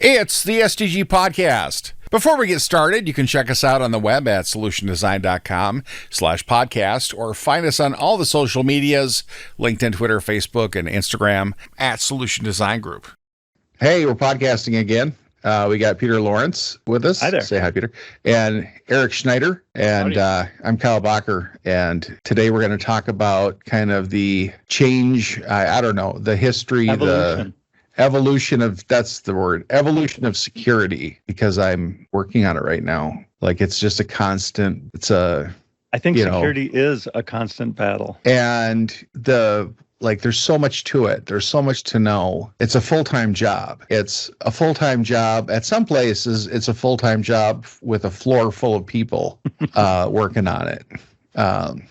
It's the SDG Podcast. Before we get started, you can check us out on the web at solutiondesign.com/podcast or find us on all the social medias, LinkedIn, Twitter, Facebook, and Instagram at Solution Design Group. Hey, we're podcasting again. We got Peter Lawrence with us. Hi there. Say hi, Peter. And Eric Schneider. And I'm Kyle Bacher. And today we're going to talk about kind of the change, I don't know, the history, evolution of, that's the word, evolution of security, because I'm working on it right now. Like, it's just a constant, I think security is a constant battle. And there's so much to it. There's so much to know. It's a full-time job. It's a full-time job. At some places, it's a full-time job with a floor full of people working on it.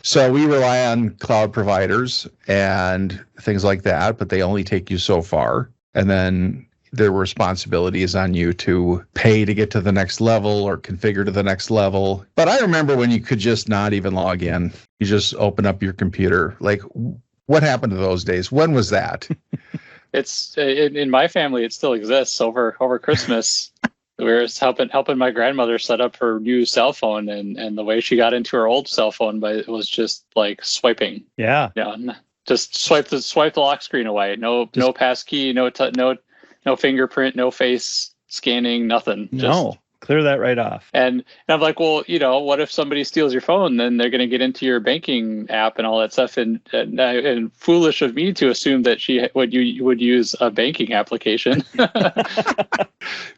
So we rely on cloud providers and things like that, but they only take you so far. And then their responsibility is on you to pay to get to the next level or configure to the next level. But I remember when you could just not even log in. You just open up your computer. Like, what happened to those days? When was that? It's in my family. It still exists. Over Christmas, we were helping my grandmother set up her new cell phone, and the way she got into her old cell phone was just like swiping. Yeah. Just swipe the lock screen away. No pass key. No fingerprint. No face scanning. Nothing. No. Clear that right off. And I'm like, well, what if somebody steals your phone? Then they're going to get into your banking app and all that stuff. And foolish of me to assume that she would use a banking application.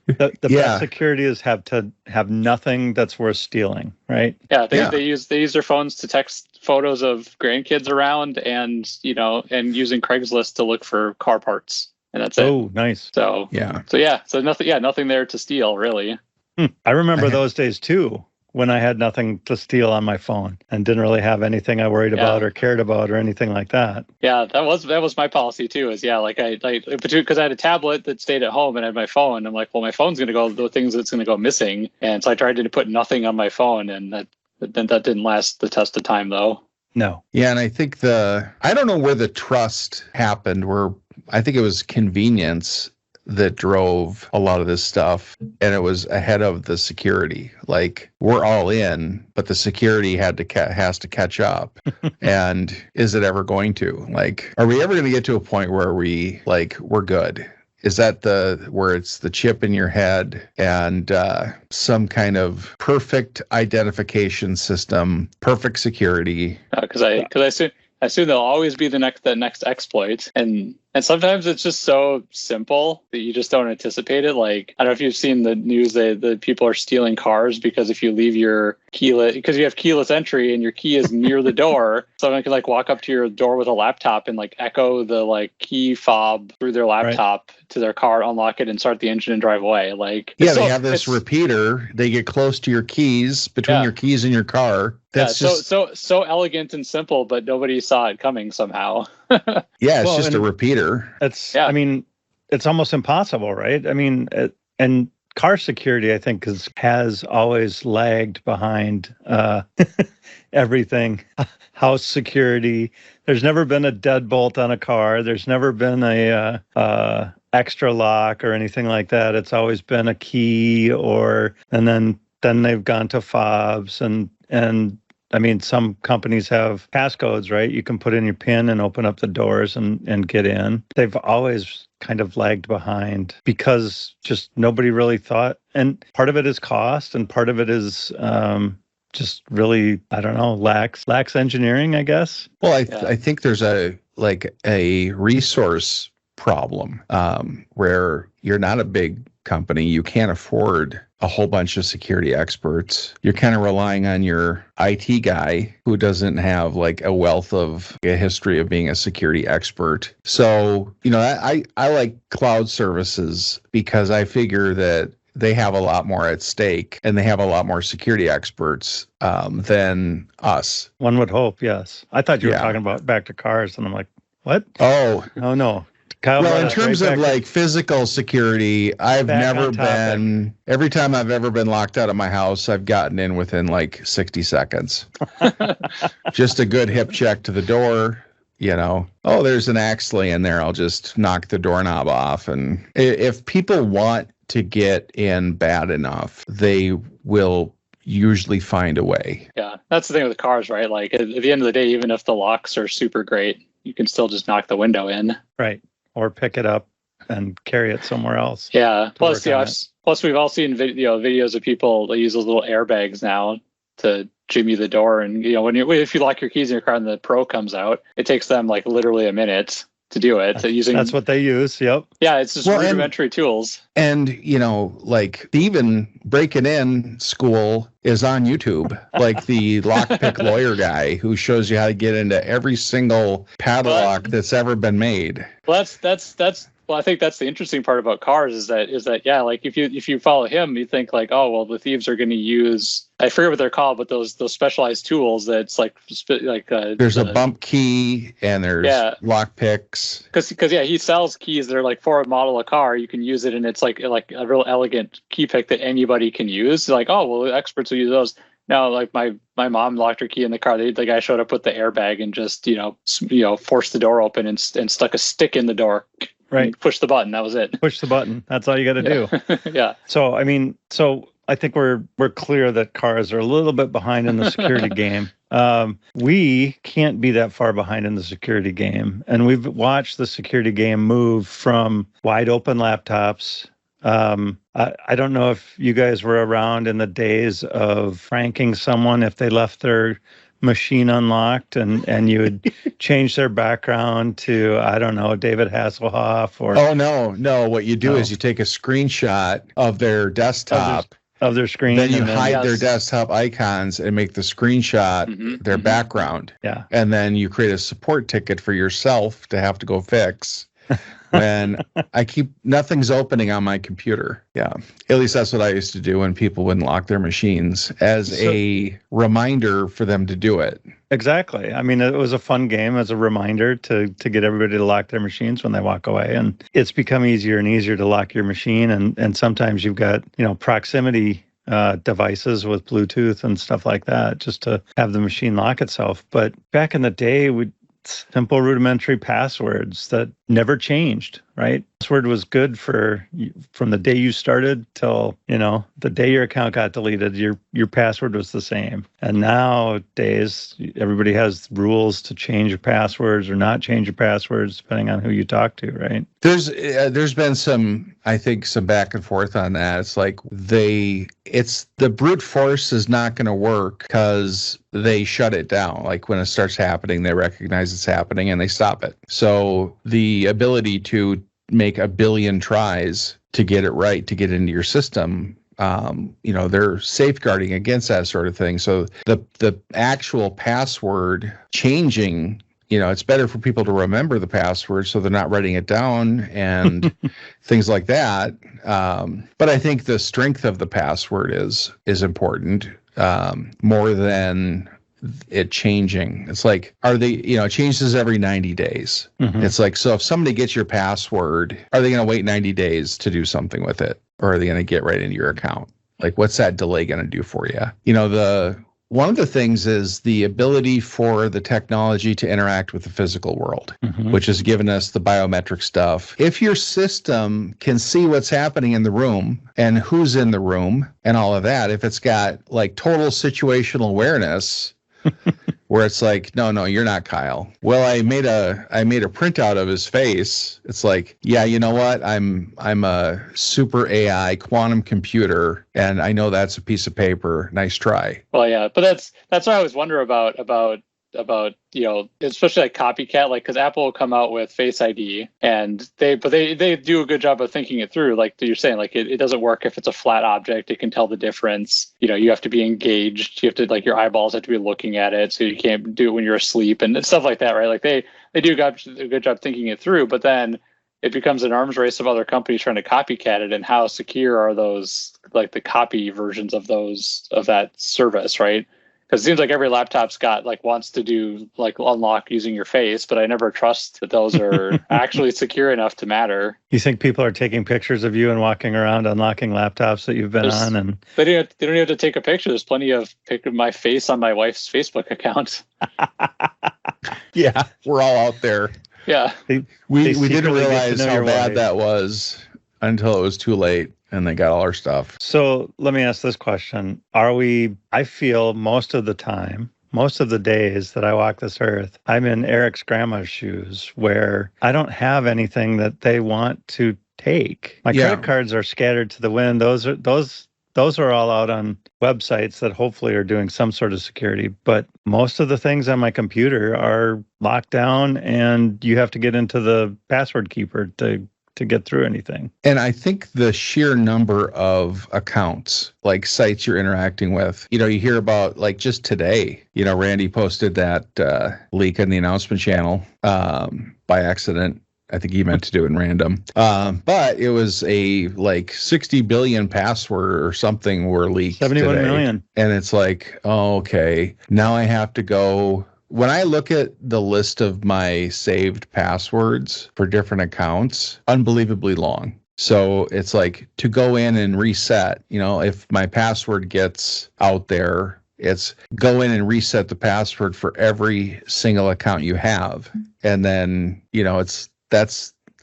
The best security is have nothing that's worth stealing, right? Yeah, they use their phones to text photos of grandkids around, and using Craigslist to look for car parts, and that's it. Oh, nice. So nothing there to steal, really. I remember those days too, when I had nothing to steal on my phone and didn't really have anything I worried about or cared about or anything like that. Yeah, that was my policy too. Because I had a tablet that stayed at home and I had my phone. I'm like, well, my phone's going to go the things that's going to go missing, and so I tried to put nothing on my phone, and that didn't last the test of time though. No. Yeah, and I think I don't know where the trust happened. Where I think it was convenience that drove a lot of this stuff, and it was ahead of the security. Like, we're all in, but the security has to catch up. And is it ever going to? Like, are we ever going to get to a point where we're good? Is that where it's the chip in your head and some kind of perfect identification system, perfect security? Because I assume there'll always be the next exploit, and sometimes it's just so simple that you just don't anticipate it. Like, I don't know if you've seen the news that people are stealing cars because if you leave your because you have keyless entry and your key is near the door, someone can walk up to your door with a laptop and echo the key fob through their laptop to their car, unlock it, and start the engine and drive away. They have this repeater. They get close to your keys, between your keys and your car. That's so elegant and simple, but nobody saw it coming somehow. It's just a repeater. I mean, it's almost impossible, right? I mean, and car security, I think, has always lagged behind everything. House security. There's never been a deadbolt on a car. There's never been a extra lock or anything like that. It's always been a key, and then they've gone to fobs and I mean, some companies have passcodes, right? You can put in your PIN and open up the doors and get in. They've always kind of lagged behind because just nobody really thought. And part of it is cost, and part of it is just really, I don't know, lacks engineering, I guess. Well, I think there's a resource problem where you're not a big company. You can't afford a whole bunch of security experts. You're kind of relying on your IT guy who doesn't have a wealth of a history of being a security expert. So, I like cloud services because I figure that they have a lot more at stake and they have a lot more security experts than us. One would hope, yes. I thought you were talking about back to cars, and I'm like, what? Oh no. Well, in terms of physical security, I've never been, every time I've ever been locked out of my house, I've gotten in within 60 seconds. Just a good hip check to the door, there's an Axley in there. I'll just knock the doorknob off. And if people want to get in bad enough, they will usually find a way. Yeah, that's the thing with cars, right? Like at the end of the day, even if the locks are super great, you can still just knock the window in. Right. Or pick it up and carry it somewhere else. Yeah. Plus, plus we've all seen videos of people that use those little airbags now to jimmy the door. And if you lock your keys in your car and the Pro comes out, it takes them like literally a minute to do it. That's what they use. Yep. Yeah, it's just rudimentary tools. And like even breaking in school is on YouTube. Like the lockpick lawyer guy who shows you how to get into every single padlock that's ever been made. Well, I think that's the interesting part about cars is that yeah, like if you follow him, you think like, oh well, the thieves are going to use, I forget what they're called, but those specialized tools that's like there's a bump key and there's lock picks. Because he sells keys that are like for a model of car, you can use it and it's like a real elegant key pick that anybody can use. Like, oh well, experts will use those. No, like my mom locked her key in the car. The guy showed up with the airbag and just forced the door open and stuck a stick in the door. Right. Push the button. That was it. Push the button. That's all you got to do. Yeah. So I think we're clear that cars are a little bit behind in the security game. We can't be that far behind in the security game, and we've watched the security game move from wide open laptops. I don't know if you guys were around in the days of pranking someone if they left their machine unlocked and you would change their background to, I don't know, David Hasselhoff or... Oh, no. What you do is you take a screenshot of their desktop. Of their screen. Then you hide their desktop icons and make the screenshot their background. Yeah. And then you create a support ticket for yourself to have to go fix. When nothing's opening on my computer. Yeah. At least that's what I used to do when people wouldn't lock their machines as a reminder for them to do it. Exactly. I mean, it was a fun game as a reminder to get everybody to lock their machines when they walk away. And it's become easier and easier to lock your machine. And sometimes you've got, proximity devices with Bluetooth and stuff like that just to have the machine lock itself. But back in the day, simple rudimentary passwords that never changed, right? Password was good from the day you started till, the day your account got deleted, your password was the same. And nowadays, everybody has rules to change your passwords or not change your passwords depending on who you talk to, right? There's been some back and forth on that. It's like the brute force is not going to work because they shut it down. Like when it starts happening, they recognize it's happening and they stop it. So the ability to make a billion tries to get it right, to get into your system, they're safeguarding against that sort of thing. So the actual password changing, it's better for people to remember the password so they're not writing it down and things like that. But I think the strength of the password is important more than it changing. It's like, it changes every 90 days. Mm-hmm. It's like, so if somebody gets your password, are they going to wait 90 days to do something with it? Or are they going to get right into your account? Like, what's that delay going to do for you? One of the things is the ability for the technology to interact with the physical world, which has given us the biometric stuff. If your system can see what's happening in the room and who's in the room and all of that, if it's got like total situational awareness, where it's like, no, you're not Kyle. Well, I made a printout of his face. It's like, yeah, you know what? I'm a super AI quantum computer, and I know that's a piece of paper. Nice try. Well, yeah, but that's what I always wonder about especially like copycat, like because Apple will come out with Face ID and they do a good job of thinking it through. Like you're saying, like it doesn't work if it's a flat object. It can tell the difference. You have to be engaged. You have to, like, your eyeballs have to be looking at it, so you can't do it when you're asleep and stuff like that, right? Like they do a good job thinking it through, but then it becomes an arms race of other companies trying to copycat it. And how secure are those, like the copy versions of that service, right? Because it seems like every laptop's got wants to do like unlock using your face, but I never trust that those are actually secure enough to matter. You think people are taking pictures of you and walking around unlocking laptops that you've been on? And they don't even have to take a picture. There's plenty of pic of my face on my wife's Facebook account. Yeah, we're all out there. Yeah, we didn't realize how bad that was until it was too late and they got all our stuff. So let me ask this question. I feel most of the time, most of the days that I walk this earth, I'm in Eric's grandma's shoes where I don't have anything that they want to take. My credit cards are scattered to the wind. Those are all out on websites that hopefully are doing some sort of security. But most of the things on my computer are locked down, and you have to get into the password keeper to get through anything. And I think the sheer number of accounts, like sites you're interacting with, you hear about, like just today, Randy posted that leak in the announcement channel by accident. I think he meant to do it in random. But it was a like 60 billion password or something were leaked 71 today. million. And it's like, oh, okay, now I have to go. When I look at the list of my saved passwords for different accounts, unbelievably long. So it's like to go in and reset, if my password gets out there, it's go in and reset the password for every single account you have. And then,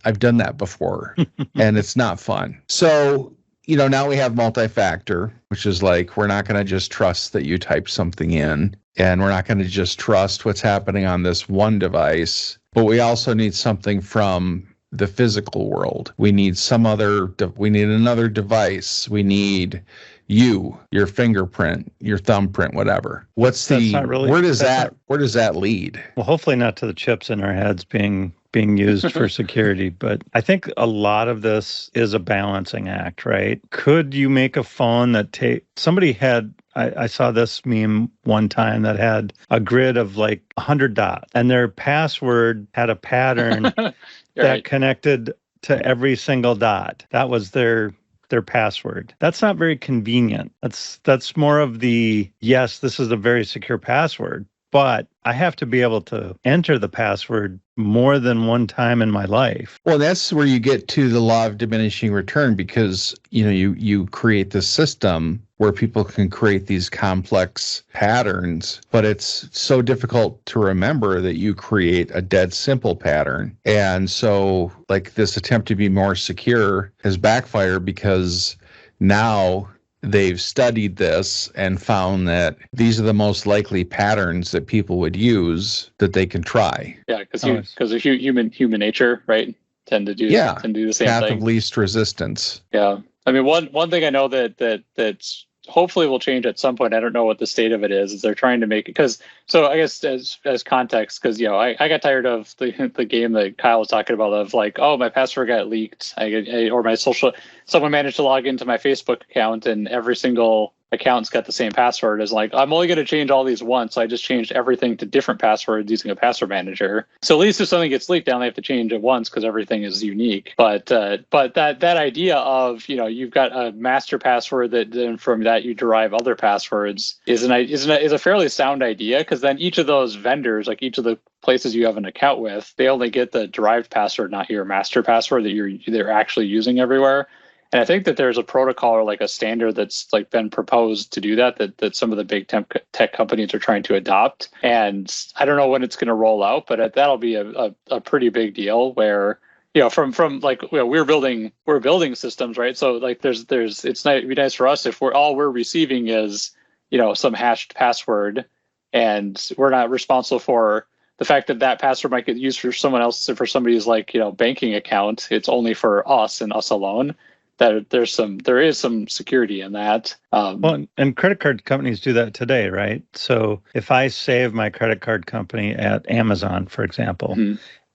I've done that before and it's not fun. So, now we have multi-factor, which is like, we're not going to just trust that you type something in, and we're not going to just trust what's happening on this one device, but we also need something from the physical world. We need we need another device. We need your fingerprint, your thumbprint, whatever. Where does that lead? Well, hopefully not to the chips in our heads being used for security, but I think a lot of this is a balancing act, right? Could you make a phone that somebody had, I saw this meme one time that had a grid of like 100 dots, and their password had a pattern that connected to every single dot. That was their password. That's not very convenient. That's more of yes, this is a very secure password, but I have to be able to enter the password more than one time in my life. Well, that's where you get to the law of diminishing return, because you create this system where people can create these complex patterns, but it's so difficult to remember that you create a dead simple pattern. And so like this attempt to be more secure has backfired, because now they've studied this and found that these are the most likely patterns that people would use that they can try. Yeah, because of human nature, right? Tend to do the same path thing. Of least resistance. Yeah, I mean, one thing I know that's hopefully will change at some point. I don't know what the state of it is they're trying to make it, so I guess as context, because I got tired of the game that Kyle was talking about of like, oh, my password got leaked, or my someone managed to log into my Facebook account and every single account's got the same password. Is like, I'm only going to change all these once, so I just changed everything to different passwords using a password manager. So at least if something gets leaked, they only have to change it once because everything is unique. But that idea of you've got a master password that then from that you derive other passwords is a fairly sound idea, because then each of those vendors, like each of the places you have an account with, they only get the derived password, not your master password that they're actually using everywhere. And I think that there's a protocol or like a standard that's like been proposed to do that some of the big tech companies are trying to adopt. And I don't know when it's going to roll out, but that'll be a pretty big deal where, from like, we're building systems, right? So like it'd be nice for us if we're receiving is, some hashed password, and we're not responsible for the fact that password might get used for someone else, for somebody's like, banking account. It's only for us and us alone. That there is some security in that. Well, and credit card companies do that today, right? So if I save my credit card company at Amazon, for example,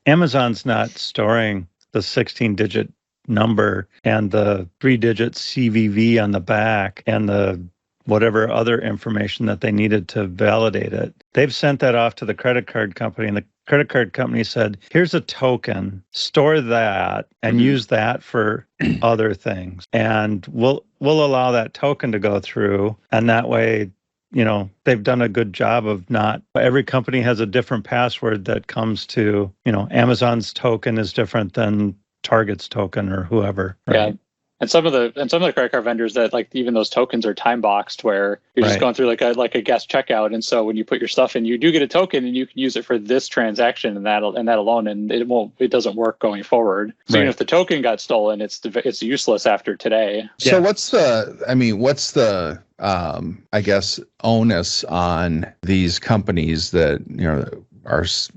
Amazon's not storing the 16-digit number and the 3-digit CVV on the back and the whatever other information that they needed to validate it. They've sent that off to the credit card company, and the credit card company said, here's a token, store that and use that for other things. And we'll allow that token to go through. And that way, they've done a good job of not, every company has a different password that comes to, Amazon's token is different than Target's token or whoever. Right? And some of the credit card vendors that like even those tokens are time boxed where you're just going through like a guest checkout, and so when you put your stuff in, you do get a token and you can use it for this transaction and that alone, and it doesn't work going forward. So even if the token got stolen, it's useless after today. So what's the I guess onus on these companies that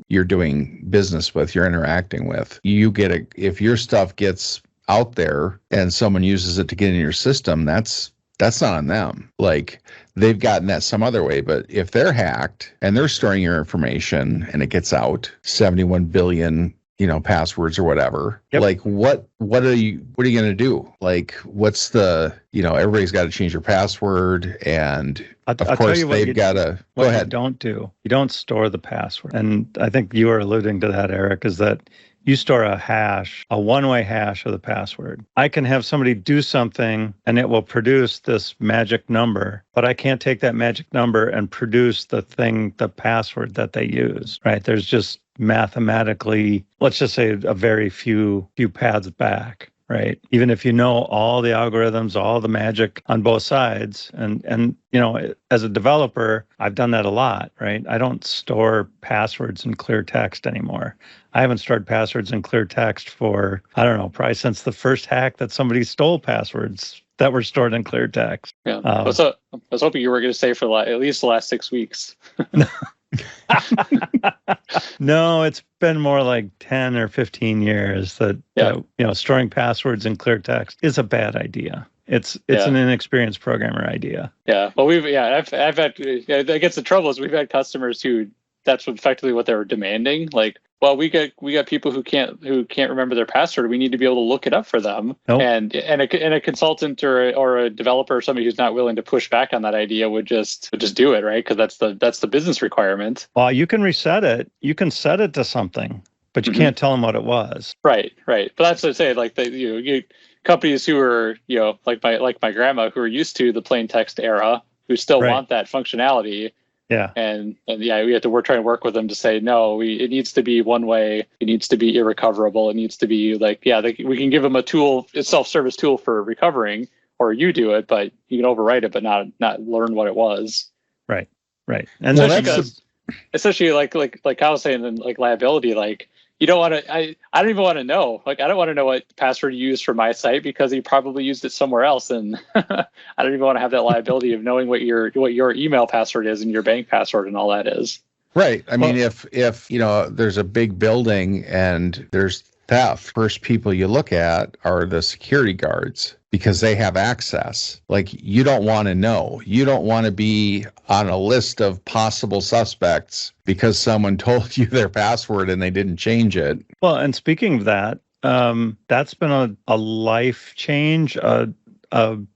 you're doing business with, you're interacting with? If your stuff gets out there and someone uses it to get in your system, that's not on them. Like, they've gotten that some other way. But if they're hacked and they're storing your information and it gets out, 71 billion passwords or whatever, like what are you going to do? Like, what's everybody's got to change their password, and of course they've got to go ahead. You don't store the password. And I think you are alluding to that, Eric, is that you store a one-way hash of the password. I can have somebody do something and it will produce this magic number, but I can't take that magic number and produce the password that they use, right? There's just mathematically, let's just say a very few paths back, right? Even if you know all the algorithms, all the magic on both sides, and as a developer, I've done that a lot, right? I don't store passwords in clear text anymore. I haven't stored passwords in clear text for, I don't know, probably since the first hack that somebody stole passwords that were stored in clear text. Yeah. I was hoping you were going to say for at least the last 6 weeks. No, it's been more like 10 or 15 years that storing passwords in clear text is a bad idea. It's an inexperienced programmer idea. Yeah. Well, I've had, I guess the trouble is we've had customers who that's effectively what they were demanding. Like, well, we got people who can't remember their password. We need to be able to look it up for them. Nope. And a consultant or a developer or somebody who's not willing to push back on that idea would just do it, right? Because that's the business requirement. Well, you can reset it. You can set it to something, but you can't tell them what it was. Right. But that's what I say. Like companies who are like my grandma who are used to the plain text era, who still want that functionality. Yeah. And we're trying to work with them to say, no, it needs to be one way. It needs to be irrecoverable. It needs to be we can give them a tool, a self-service tool for recovering, or you do it, but you can overwrite it, but not learn what it was. Right. And especially like I was saying, in like liability, like you don't want to, I don't even want to know. Like, I don't want to know what password you used for my site because you probably used it somewhere else. And I don't even want to have that liability of knowing what your email password is and your bank password and all that is. Right. I mean, if there's a big building and there's theft, first people you look at are the security guards because they have access. Like, you don't want to know. You don't want to be on a list of possible suspects because someone told you their password and they didn't change it. Well, and speaking of that, that's been a life change, a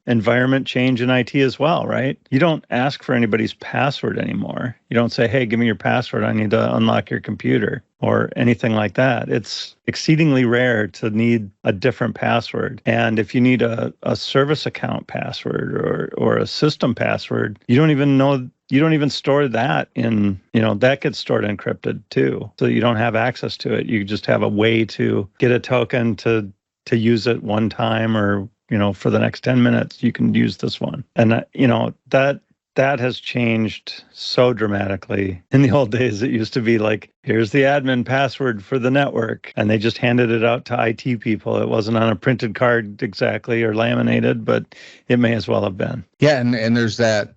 environment change in IT as well, right? You don't ask for anybody's password anymore. You don't say, hey, give me your password. I need to unlock your computer or anything like that. It's exceedingly rare to need a different password. And if you need a service account password or a system password, you don't even store that in, that gets stored encrypted too. So you don't have access to it. You just have a way to get a token to use it one time, or for the next 10 minutes, you can use this one. And, that has changed so dramatically. In the old days, it used to be like, here's the admin password for the network. And they just handed it out to IT people. It wasn't on a printed card exactly or laminated, but it may as well have been. Yeah. And there's that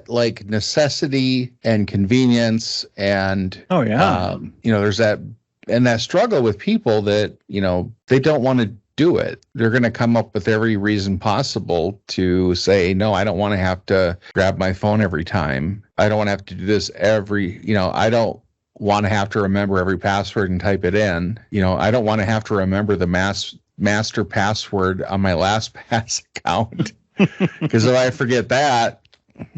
like necessity and convenience. And, there's that struggle with people that, they don't want to do it. They're going to come up with every reason possible to say, no, I don't want to have to grab my phone every time. I don't want to have to do this I don't want to have to remember every password and type it in. I don't want to have to remember the master password on my LastPass account because if I forget that,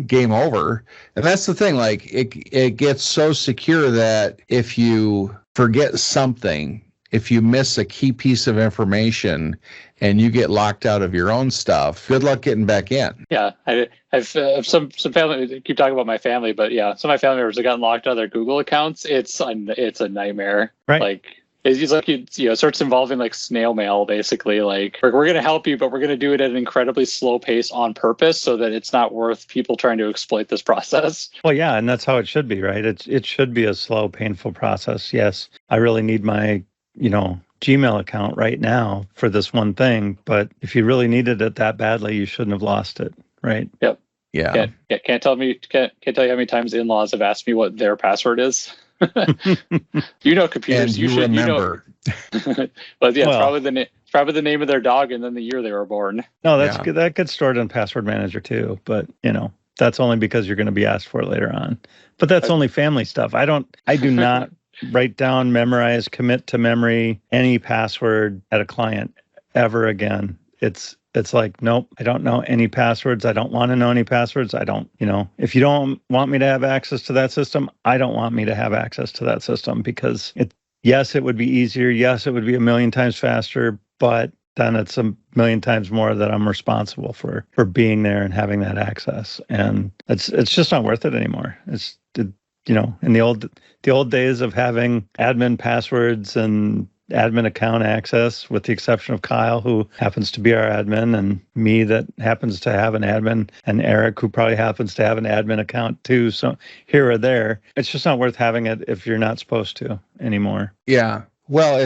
game over. And that's the thing, like it gets so secure that if you forget something, if you miss a key piece of information and you get locked out of your own stuff, good luck getting back in. Yeah, I've some family, I keep talking about my family, but yeah, some of my family members have gotten locked out of their Google accounts. It's a nightmare. Right. Like He's like, it starts involving like snail mail, basically. Like, we're going to help you, but we're going to do it at an incredibly slow pace on purpose so that it's not worth people trying to exploit this process. Well, yeah, and that's how it should be, right? It should be a slow, painful process. Yes, I really need my, Gmail account right now for this one thing, but if you really needed it that badly, you shouldn't have lost it, right? Yep. Yeah. Can't tell you how many times in-laws have asked me what their password is. Computers. And you remember. But yeah, well, it's probably the name of their dog and then the year they were born. No, that's good. That gets stored in Password Manager too. But that's only because you're going to be asked for it later on. But that's only family stuff. I do not write down, memorize, commit to memory any password at a client ever again. It's like, nope, I don't know any passwords. I don't want to know any passwords. I don't, if you don't want me to have access to that system, I don't want me to have access to that system because yes, it would be easier. Yes, it would be a million times faster, but then it's a million times more that I'm responsible for being there and having that access. And it's just not worth it anymore. In the old days of having admin passwords and admin account access, with the exception of Kyle, who happens to be our admin, and me that happens to have an admin, and Eric, who probably happens to have an admin account too. So here or there, it's just not worth having it if you're not supposed to anymore. Yeah. Well,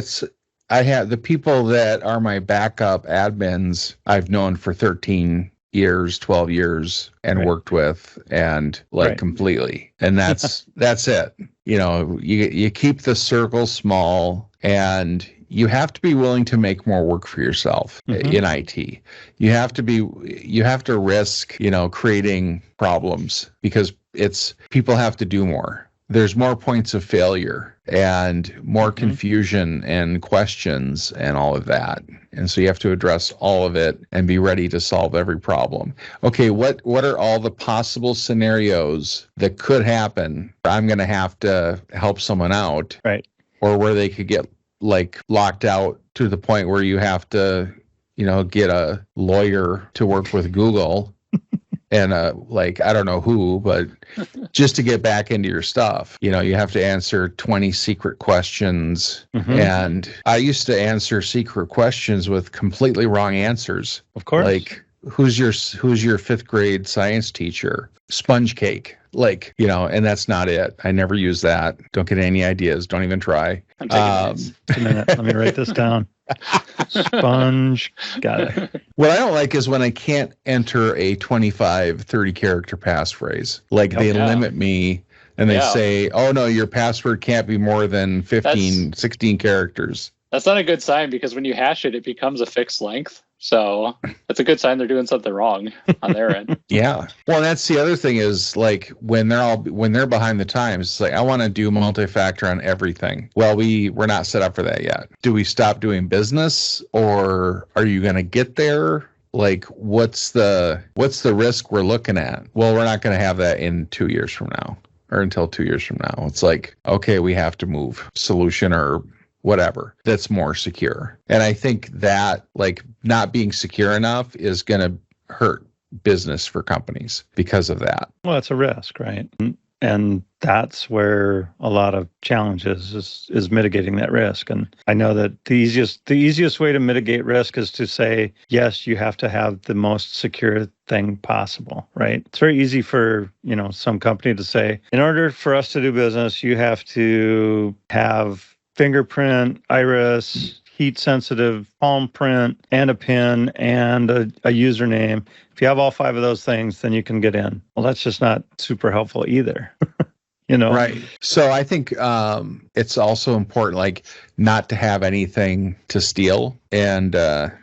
I have the people that are my backup admins I've known for 13 years, 12 years and worked with and completely. And that's it. You keep the circle small, and you have to be willing to make more work for yourself in IT. You have to risk, creating problems because people have to do more. There's more points of failure and more confusion and questions and all of that. And so you have to address all of it and be ready to solve every problem. Okay, what are all the possible scenarios that could happen? I'm going to have to help someone out. Right. Or where they could get locked out to the point where you have to, get a lawyer to work with Google. And I don't know who, but just to get back into your stuff, you have to answer 20 secret questions. And I used to answer secret questions with completely wrong answers. Of course. Like, who's your 5th grade science teacher? Sponge cake. And that's not it. I never use that. Don't get any ideas. Don't even try. I'm taking a minute. Let me write this down. Sponge. Got it. What I don't like is when I can't enter a 25, 30 character passphrase. They limit me and they say, oh no, your password can't be more than 16 characters. That's not a good sign because when you hash it, it becomes a fixed length. So that's a good sign they're doing something wrong on their end. Yeah. Well, that's the other thing is when they're behind the times, it's I want to do multi-factor on everything. Well, we're not set up for that yet. Do we stop doing business, or are you going to get there? What's the risk we're looking at? Well, we're not going to have that in 2 years from now, or until 2 years from now. It's okay, we have to move solution or whatever that's more secure. And I think that not being secure enough is going to hurt business for companies because of that. Well, it's a risk, right? And that's where a lot of challenges is mitigating that risk. And I know that the easiest way to mitigate risk is to say, yes, you have to have the most secure thing possible, right? It's very easy for, some company to say, in order for us to do business, you have to have fingerprint, iris, heat-sensitive palm print, and a PIN, and a username. If you have all 5 of those things, then you can get in. Well, that's just not super helpful either. Right. So I think it's also important, not to have anything to steal. And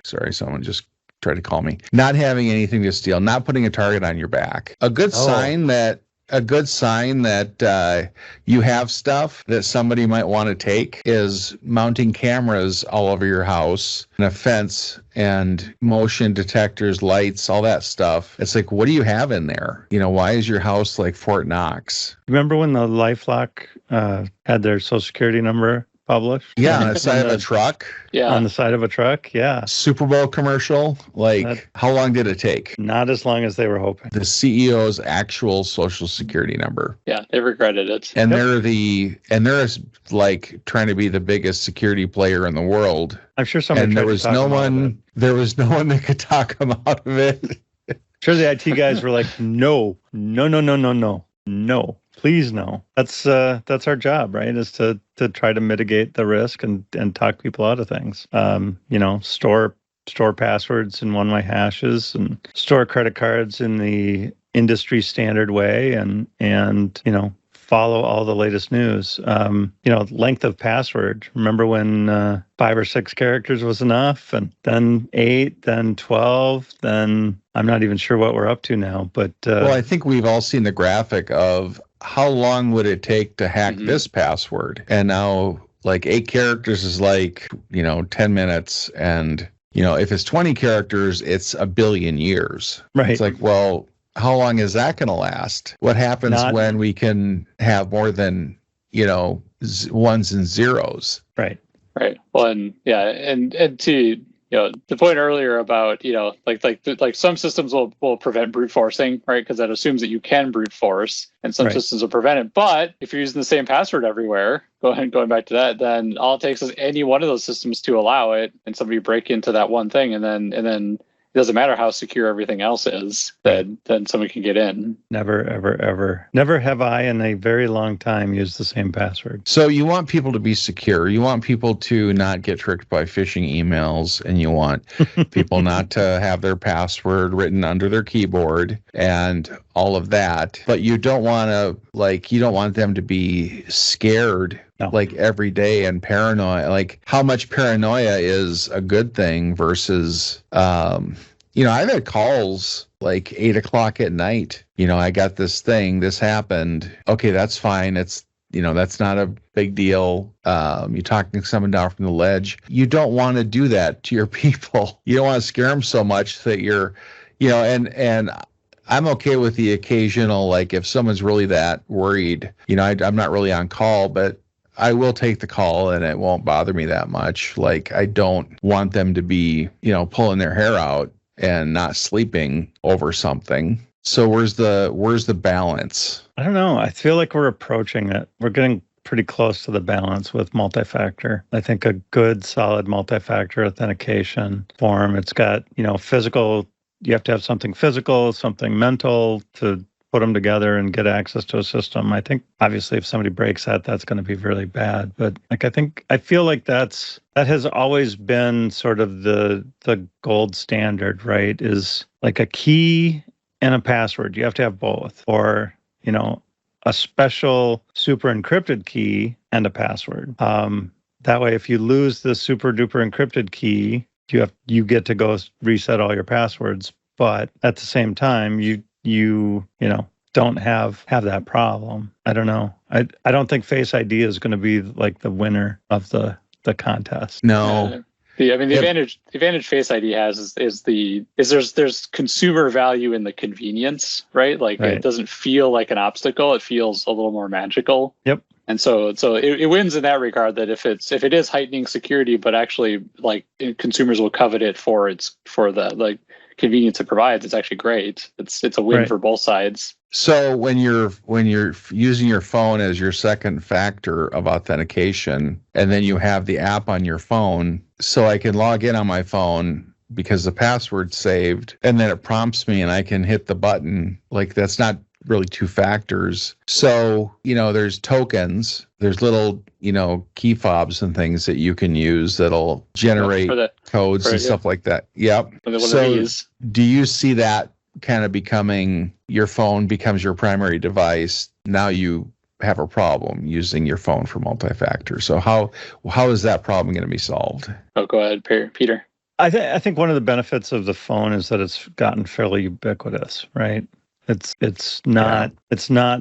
sorry, someone just tried to call me. Not having anything to steal, not putting a target on your back. A good sign that you have stuff that somebody might want to take is mounting cameras all over your house, and a fence, and motion detectors, lights, all that stuff. It's what do you have in there? Why is your house like Fort Knox? Remember when the LifeLock had their social security number published. Yeah, on the side of a truck. Yeah. On the side of a truck. Yeah. Super Bowl commercial. Like, how long did it take? Not as long as they were hoping. The CEO's actual social security number. Yeah, they regretted it. And they're like trying to be the biggest security player in the world. I'm sure somebody. And there was no one that could talk them out of it. Sure, the IT guys were like, no, please no. That's our job, right? Is to try to mitigate the risk and talk people out of things. Store passwords in one-way hashes and store credit cards in the industry standard way, and follow all the latest news. Length of password. Remember when 5 or 6 characters was enough, and then 8, then 12, then I'm not even sure what we're up to now. But well, I think we've all seen the graphic of how long would it take to hack this password, and now like 8 characters is like 10 minutes, and if it's 20 characters, it's a billion years. Right. It's like, well, how long is that going to last? What happens when we can have more than, ones and zeros? Right. Right. Well, and to the point earlier about like some systems will prevent brute forcing, right? Because that assumes that you can brute force, and some systems will prevent it. But if you're using the same password everywhere, going back to that, then all it takes is any one of those systems to allow it, and somebody break into that one thing, and then it doesn't matter how secure everything else is, then somebody can get in. Never, ever, ever. Never have I in a very long time used the same password. So you want people to be secure. You want people to not get tricked by phishing emails, and you want people not to have their password written under their keyboard and all of that. But you don't want them to be scared. No. Like every day and paranoid, like how much paranoia is a good thing versus, I've had calls like 8:00 at night. I got this thing, this happened. Okay, that's fine. It's, that's not a big deal. You're talking someone down from the ledge. You don't want to do that to your people. You don't want to scare them so much that you're, and I'm okay with the occasional, like if someone's really that worried, I'm not really on call, but I will take the call and it won't bother me that much. Like I don't want them to be, pulling their hair out and not sleeping over something. So where's the balance? I don't know. I feel like we're approaching it. We're getting pretty close to the balance with multi-factor. I think a good solid multi-factor authentication form, it's got, physical, you have to have something physical, something mental to put them together and get access to a system. I think obviously if somebody breaks that, that's going to be really bad. But I feel like that has always been sort of the gold standard, right? Is like a key and a password. You have to have both, or a special super encrypted key and a password. That way, if you lose the super duper encrypted key, you get to go reset all your passwords. But at the same time, you don't have that problem. I don't know. I don't think Face ID is going to be like the winner of the contest. No. The advantage Face ID has is there's consumer value in the convenience, right? Like It doesn't feel like an obstacle. It feels a little more magical. Yep. And so it wins in that regard, that if it is heightening security, but actually like consumers will covet it for the like convenience it provides, it's actually great. It's a win for both sides. So when you're using your phone as your second factor of authentication, and then you have the app on your phone, so I can log in on my phone because the password's saved, and then it prompts me and I can hit the button. Like that's not really 2 factors. So, there's tokens, there's little, key fobs and things that you can use that'll generate codes and stuff like that. Yep. So do you see that kind of becoming, your phone becomes your primary device? Now you have a problem using your phone for multi-factor. So how is that problem going to be solved? Oh, go ahead, Peter. I think one of the benefits of the phone is that it's gotten fairly ubiquitous, right? It's not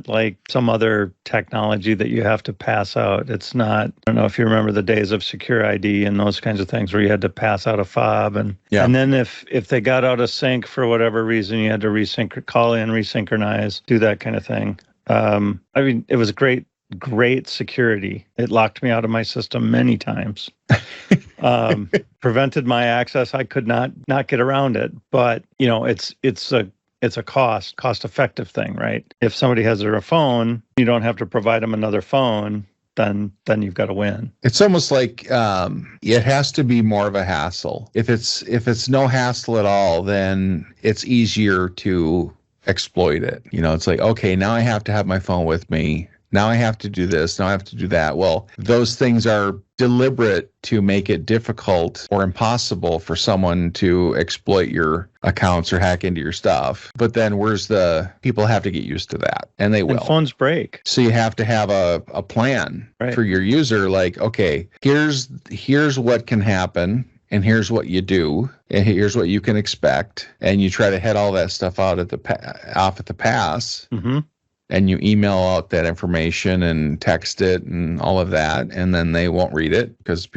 like some other technology that you have to pass out. It's not, I don't know if you remember the days of Secure ID and those kinds of things where you had to pass out a fob, and then if they got out of sync for whatever reason, you had to call in, resynchronize, do that kind of thing. It was great great security. It locked me out of my system many times. Prevented my access. I could not get around it. But it's a cost-effective thing, right? If somebody has a phone, you don't have to provide them another phone. Then you've got to win. It's almost like it has to be more of a hassle. If it's no hassle at all, then it's easier to exploit it. It's like, okay, now I have to have my phone with me. Now I have to do this. Now I have to do that. Well, those things are deliberate to make it difficult or impossible for someone to exploit your accounts or hack into your stuff. But then people have to get used to that, and they will. And phones break. So you have to have a plan for your user. Like, okay, here's what can happen. And here's what you do, and here's what you can expect, and you try to head all that stuff out off at the pass. Mm-hmm. And you email out that information and text it and all of that, and then they won't read it because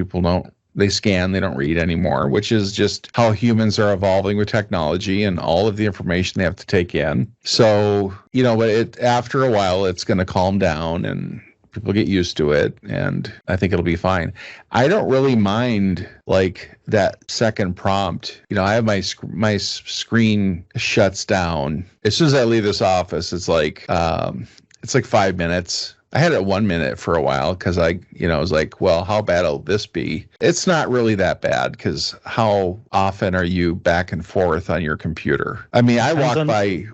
they scan, they don't read anymore, which is just how humans are evolving with technology and all of the information they have to take in. So, but after a while, it's going to calm down and people get used to it, and I think it'll be fine. I don't really mind like that second prompt. I have my screen shuts down as soon as I leave this office. It's like 5 minutes. I had it 1 minute for a while because I was like, well, how bad will this be? It's not really that bad because how often are you back and forth on your computer? I mean,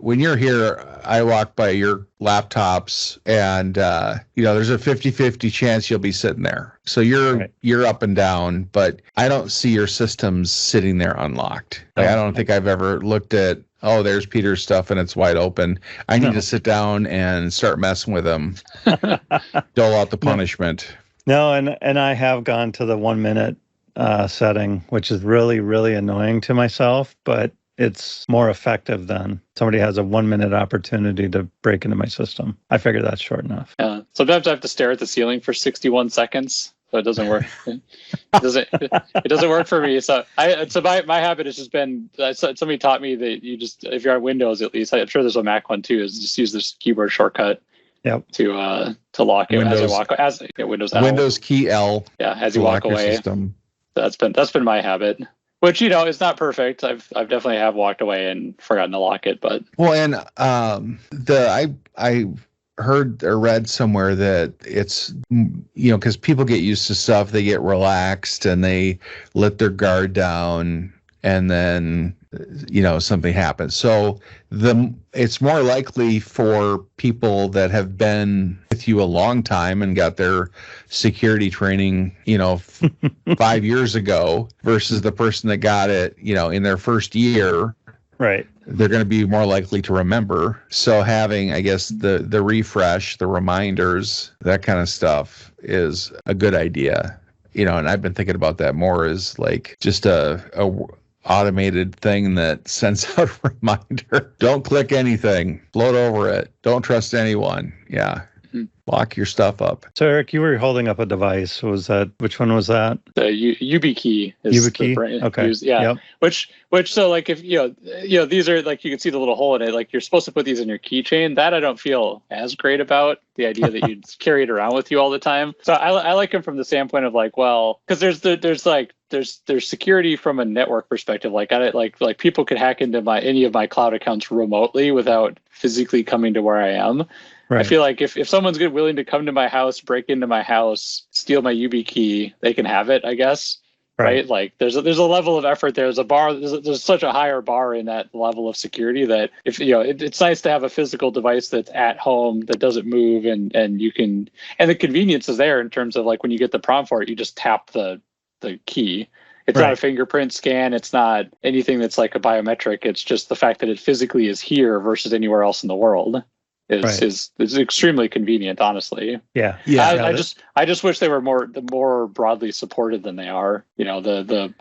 when you're here, I walk by your laptops and, there's a 50-50 chance you'll be sitting there. So you're up and down, but I don't see your systems sitting there unlocked. Like, I don't think I've ever looked at, oh, there's Peter's stuff and it's wide open. I need to sit down and start messing with him, dole out the punishment. No, and I have gone to the 1 minute setting, which is really, really annoying to myself, but it's more effective than somebody has a 1 minute opportunity to break into my system. I figure that's short enough. Yeah. Sometimes I have to stare at the ceiling for 61 seconds. So it doesn't work. It doesn't work for me. So my habit has just been, somebody taught me that you just, if you're on Windows at least, I'm sure there's a Mac one too, is just use this keyboard shortcut. Yep. To lock it Windows, as I walk. Windows L. Windows key L. Yeah, as you walk away. System. That's been my habit. Which is not perfect. I've definitely have walked away and forgotten to lock it, but and I heard or read somewhere that it's because people get used to stuff, they get relaxed and they let their guard down, and then something happens. So it's more likely for people that have been with you a long time and got their security training 5 years ago versus the person that got it in their first year. Right. They're going to be more likely to remember. So having, I guess, the refresh, the reminders, that kind of stuff is a good idea. And I've been thinking about that more as like just a automated thing that sends out a reminder. Don't click anything. Float over it. Don't trust anyone. Yeah. Lock your stuff up. So Eric, you were holding up a device. Which one was that? The YubiKey is YubiKey? Okay. Yeah. Yep. Which so like if these are like, you can see the little hole in it, like you're supposed to put these in your keychain. That I don't feel as great about, the idea that you'd carry it around with you all the time. So I like them from the standpoint of like, well, because there's security from a network perspective. Like people could hack into any of my cloud accounts remotely without physically coming to where I am. Right. I feel like if someone's willing to come to my house, break into my house, steal my YubiKey, they can have it, I guess. Right. Like there's a level of effort there. There's a bar. There's such a higher bar in that level of security that if it's nice to have a physical device that's at home that doesn't move and you can, and the convenience is there in terms of like when you get the prompt for it, you just tap the key. It's not a fingerprint scan. It's not anything that's like a biometric. It's just the fact that it physically is here versus anywhere else in the world. Is extremely convenient, honestly. Yeah. I just wish they were more broadly supported than they are. The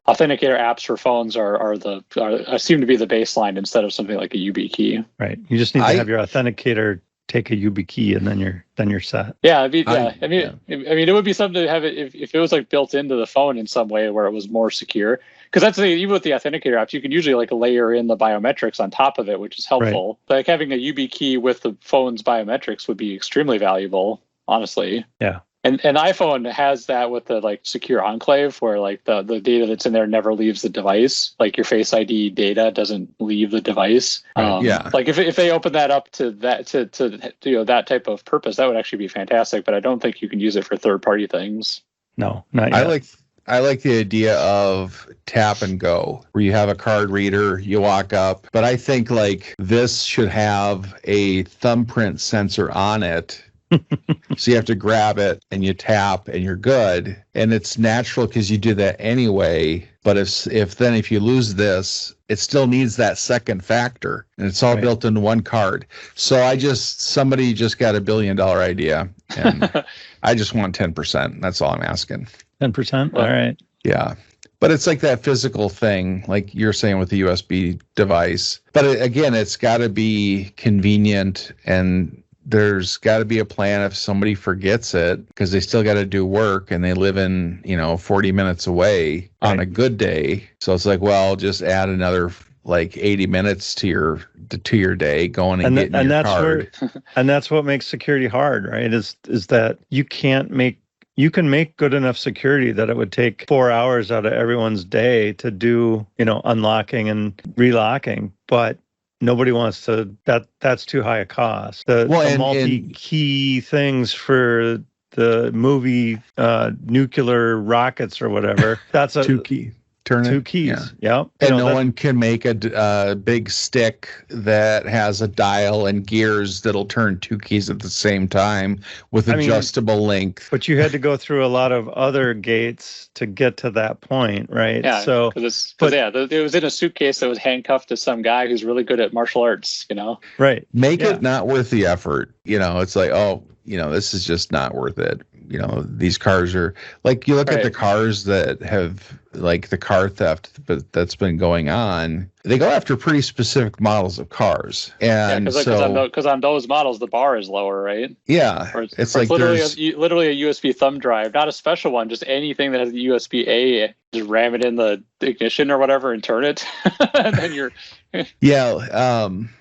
authenticator apps for phones are seem to be the baseline instead of something like a YubiKey. Right. You just need to have your authenticator take a YubiKey and then you're set. Yeah. I mean, it would be something to have it if it was like built into the phone in some way where it was more secure. Because that's even with the authenticator apps, you can usually like layer in the biometrics on top of it, which is helpful. Right. Like having a YubiKey with the phone's biometrics would be extremely valuable honestly. Yeah. And iPhone has that with the like secure enclave, where like the data that's in there never leaves the device. Like your Face ID data doesn't leave the device. Right. Yeah. Like if they open that up to that to that type of purpose, that would actually be fantastic. But I don't think you can use it for third party things. No, not yet. I like the idea of tap and go, where you have a card reader, you walk up. But I think like this should have a thumbprint sensor on it. So you have to grab it and you tap and you're good. And it's natural because you do that anyway. But if you lose this, it still needs that second factor, and it's all built into one card. So somebody just got $1 billion idea, and I just want 10%. That's all I'm asking. 10%. All right. Yeah. But it's like that physical thing, like you're saying with the USB device. But again, it's got to be convenient, and there's got to be a plan if somebody forgets it, because they still got to do work and they live in, 40 minutes away on a good day. So it's like, well, just add another like 80 minutes to your day going and getting your card. And that's what makes security hard, right? Is that you can make good enough security that it would take 4 hours out of everyone's day to do, unlocking and relocking, but nobody wants to. That's too high a cost. The multi-key things for the movie nuclear rockets or whatever. That's a two keys. Yeah. And no one can make a big stick that has a dial and gears that'll turn 2 keys at the same time with adjustable length. But you had to go through a lot of other gates to get to that point, right? Yeah. So, it was in a suitcase that was handcuffed to some guy who's really good at martial arts. Right. Make it not worth the effort. It's like, this is just not worth it. These cars are like, you look at the cars that have like the car theft that's been going on. They go after pretty specific models of cars, and because on those models the bar is lower, right? Yeah, it's like literally a USB thumb drive, not a special one, just anything that has the USB A. Just ram it in the ignition or whatever and turn it, and then you're.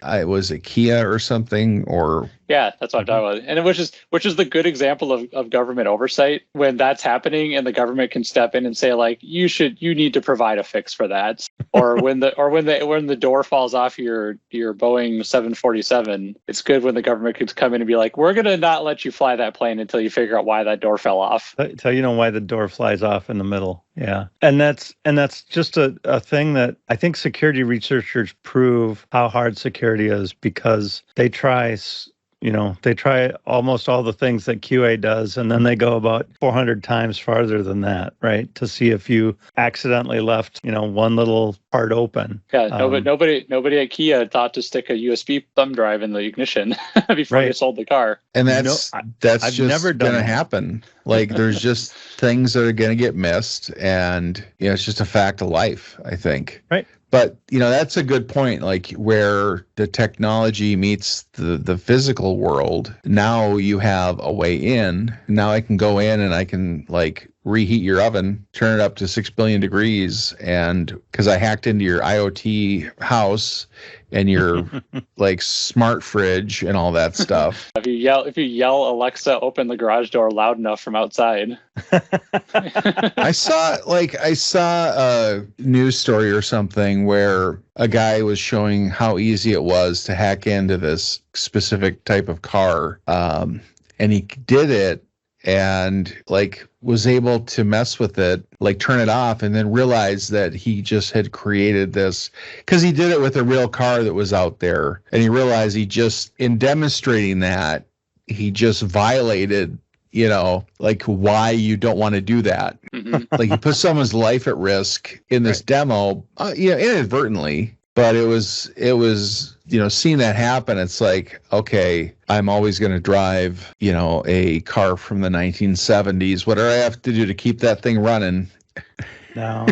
I was a Kia or something, or that's what I'm talking about, and which is the good example of government oversight when that's happening, and the government can step in and say like you need to provide a fix for that, or when the door falls off your Boeing 747, it's good when the government could come in and be like, we're gonna not let you fly that plane until you figure out why that door fell off. Until you know why the door flies off in the middle. Yeah. And that's just a thing that I think security researchers prove how hard security is, because they try almost all the things that QA does, and then they go about 400 times farther than that, right? To see if you accidentally left, one little part open. Yeah, nobody at Kia thought to stick a USB thumb drive in the ignition before they sold the car. And that's just never going to happen. Like, there's just things that are going to get missed, and it's just a fact of life, I think. Right. But, that's a good point, like where the technology meets the physical world. Now you have a way in. Now I can go in and I can like reheat your oven, turn it up to 6 billion degrees. And because I hacked into your IoT house and your like smart fridge and all that stuff. If you yell Alexa, open the garage door loud enough from outside. I saw a news story or something where a guy was showing how easy it was to hack into this specific type of car. And he did it and like was able to mess with it, like turn it off, and then realized that he just had created this because he did it with a real car that was out there. And he realized in demonstrating that, he just violated, like why you don't want to do that. Mm-hmm. Like you put someone's life at risk in this demo, inadvertently. But it was, seeing that happen, it's like, okay, I'm always going to drive, a car from the 1970s. What do I have to do to keep that thing running? No,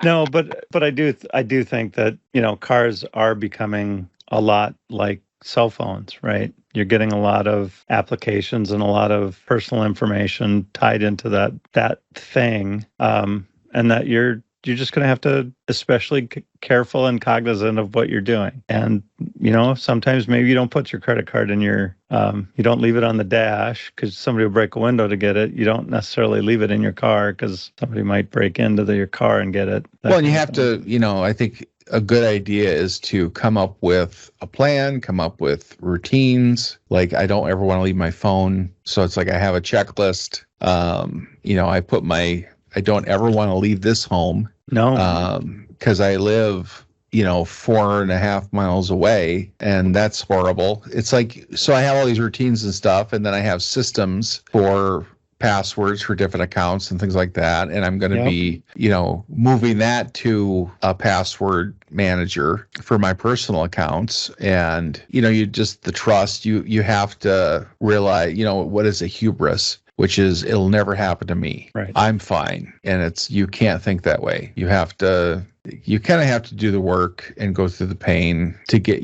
but I do think that, cars are becoming a lot like cell phones, right? You're getting a lot of applications and a lot of personal information tied into that thing, and that you're just going to have to especially careful and cognizant of what you're doing. And, sometimes maybe you don't put your credit card in your, you don't leave it on the dash because somebody will break a window to get it. You don't necessarily leave it in your car because somebody might break into your car and get it. Well, and you have to, I think a good idea is to come up with a plan, come up with routines. Like, I don't ever want to leave my phone. So it's like I have a checklist. I don't ever want to leave this home. No. Because I live, 4.5 miles away, and that's horrible. It's like, so I have all these routines and stuff, and then I have systems for passwords for different accounts and things like that. And I'm going to be, moving that to a password manager for my personal accounts. And, you just, the trust, you have to realize, what is a hubris? Which is, it'll never happen to me. Right. I'm fine. And you can't think that way. You kind of have to do the work and go through the pain to get,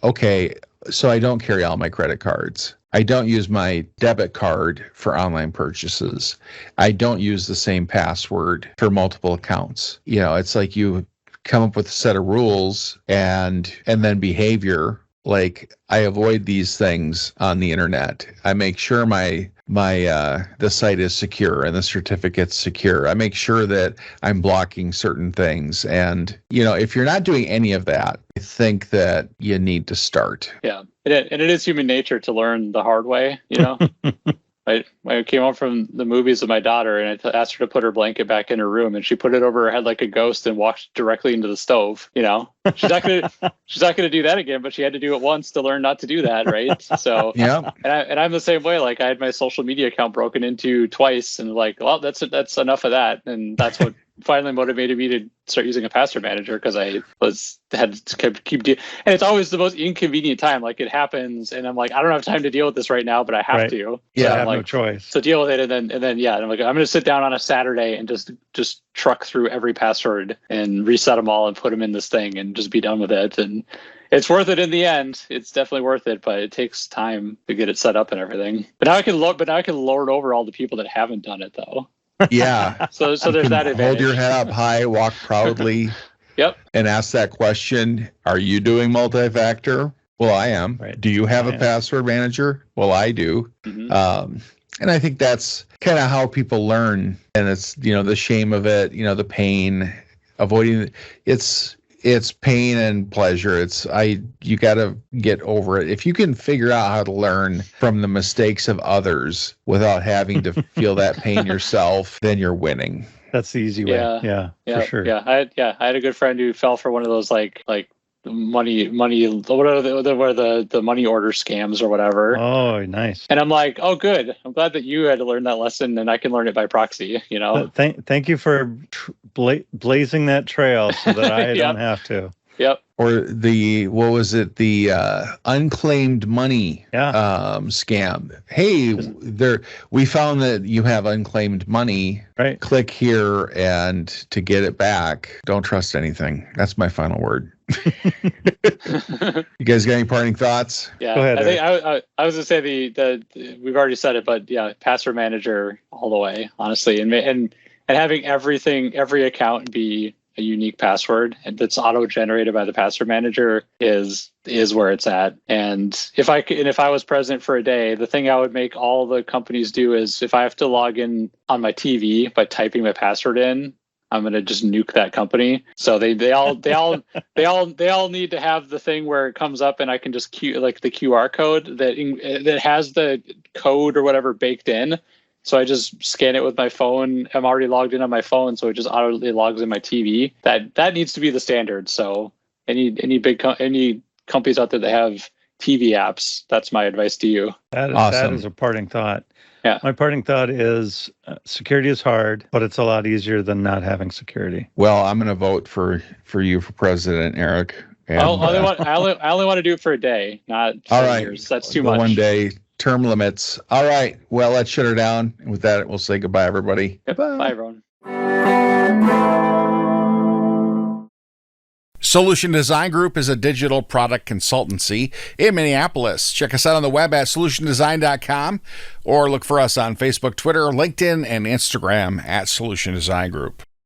okay, so I don't carry all my credit cards. I don't use my debit card for online purchases. I don't use the same password for multiple accounts. It's like you come up with a set of rules and then behavior. Like, I avoid these things on the internet. I make sure the site is secure and the certificate's secure. I make sure that I'm blocking certain things. And, if you're not doing any of that, I think that you need to start. Yeah. And it is human nature to learn the hard way, I came home from the movies with my daughter, and I asked her to put her blanket back in her room, and she put it over her head like a ghost and walked directly into the stove. She's not gonna do that again, but she had to do it once to learn not to do that, right? So yeah. And I'm the same way. Like, I had my social media account broken into twice, and like, well, that's enough of that, and that's what finally motivated me to start using a password manager, because I had to keep and it's always the most inconvenient time. Like, it happens, and I'm like, I don't have time to deal with this right now, but I have to. Yeah, so I have like, no choice. So deal with it, and then yeah, and I'm like, I'm going to sit down on a Saturday and just truck through every password and reset them all and put them in this thing and just be done with it. And it's worth it in the end. It's definitely worth it, but it takes time to get it set up and everything. But now I can lord over all the people that haven't done it, though. Yeah. So there's that advantage. Hold your head up high, walk proudly. Yep. And ask that question, are you doing multi-factor? Well, I am. Right. Do you have a password manager? Well, I do. Mm-hmm. And I think that's kind of how people learn. And it's, the shame of it, the pain, avoiding it's pain and pleasure. You got to get over it. If you can figure out how to learn from the mistakes of others without having to feel that pain yourself, then you're winning. That's the easy way. Yeah, for sure. Yeah. I had a good friend who fell for one of those like money whatever the money order scams or whatever. Oh, nice. And I'm like, oh, good. I'm glad that you had to learn that lesson, and I can learn it by proxy. Thank you for blazing that trail so that I don't have to. Yep. Or the unclaimed money scam. Hey, we found that you have unclaimed money. Right. Click here and to get it back. Don't trust anything. That's my final word. You guys got any parting thoughts? Yeah. Go ahead, I think I was gonna say the we've already said it, but yeah, password manager all the way, honestly, and having every account be a unique password and that's auto generated by the password manager is where it's at. And if I was president for a day, the thing I would make all the companies do is, if I have to log in on my TV by typing my password in, I'm gonna just nuke that company. So they all need to have the thing where it comes up and I can just the QR code that has the code or whatever baked in. So I just scan it with my phone. I'm already logged in on my phone, so it just auto logs in my TV. That needs to be the standard. So any companies out there that have TV apps, that's my advice to you. Awesome. That is a parting thought. Yeah. My parting thought is security is hard, but it's a lot easier than not having security. Well, I'm going to vote for you for president, Eric. And, I only want to do it for a day, not 4 years. That's too much. 1 day. Term limits. All right. Well, let's shut her down. And with that, we'll say goodbye, everybody. Yep. Bye, everyone. Solution Design Group is a digital product consultancy in Minneapolis. Check us out on the web at solutiondesign.com or look for us on Facebook, Twitter, LinkedIn, and Instagram at Solution Design Group.